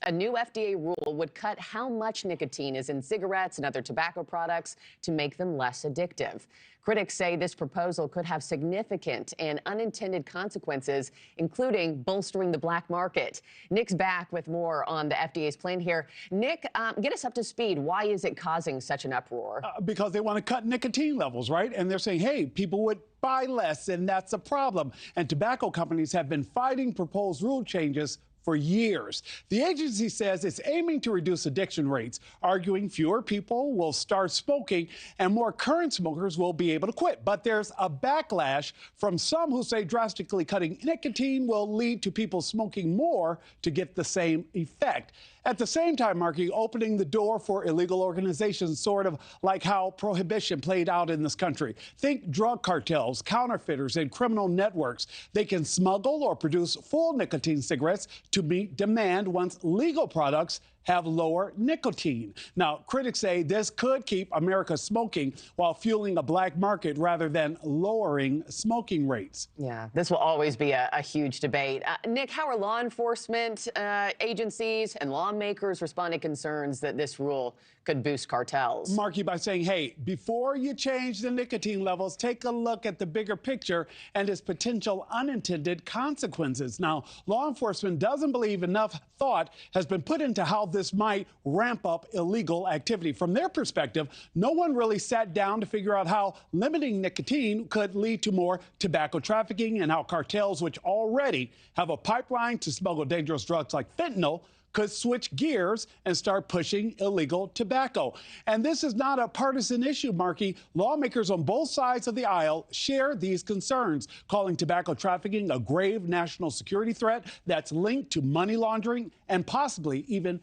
A new FDA rule would cut how much nicotine is in cigarettes and other tobacco products to make them less addictive. Critics say this proposal could have significant and unintended consequences, including bolstering the black market. Nick's back with more on the FDA's plan here. Nick, get us up to speed. Why is it causing such an uproar? Because they want to cut nicotine levels, right? And they're saying, hey, people would buy less, and that's a problem. And tobacco companies have been fighting proposed rule changes for years. The agency says it's aiming to reduce addiction rates, arguing fewer people will start smoking and more current smokers will be able to quit. But there's a backlash from some who say drastically cutting nicotine will lead to people smoking more to get the same effect. At the same time, Markie, opening the door for illegal organizations, sort of like how prohibition played out in this country. Think drug cartels, counterfeiters, and criminal networks. They can smuggle or produce full nicotine cigarettes to meet demand once legal products have lower nicotine. Now, critics say this could keep America smoking while fueling a black market rather than lowering smoking rates. Yeah, this will always be a huge debate. Nick, how are law enforcement agencies and lawmakers responding to concerns that this rule could boost cartels? Markie, by saying, hey, before you change the nicotine levels, take a look at the bigger picture and its potential unintended consequences. Now, law enforcement doesn't believe enough thought has been put into how this might ramp up illegal activity. From their perspective, no one really sat down to figure out how limiting nicotine could lead to more tobacco trafficking and how cartels, which already have a pipeline to smuggle dangerous drugs like fentanyl, could switch gears and start pushing illegal tobacco. And this is not a partisan issue, Markie. Lawmakers on both sides of the aisle share these concerns, calling tobacco trafficking a grave national security threat that's linked to money laundering and possibly even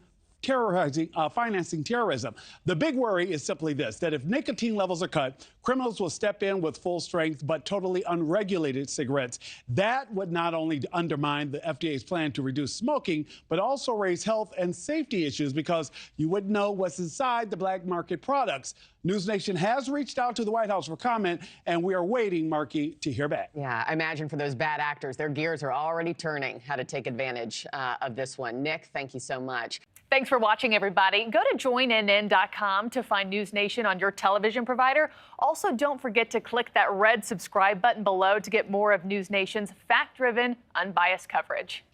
financing terrorism. The big worry is simply this, that if nicotine levels are cut, criminals will step in with full strength but totally unregulated cigarettes. That would not only undermine the FDA's plan to reduce smoking, but also raise health and safety issues because you wouldn't know what's inside the black market products. NewsNation has reached out to the White House for comment, and we are waiting, Markie, to hear back. Yeah, I imagine for those bad actors, their gears are already turning how to take advantage of this one. Nick, thank you so much. Thanks for watching, everybody. Go to joinnn.com to find NewsNation on your television provider. Also, don't forget to click that red subscribe button below to get more of NewsNation's fact-driven, unbiased coverage.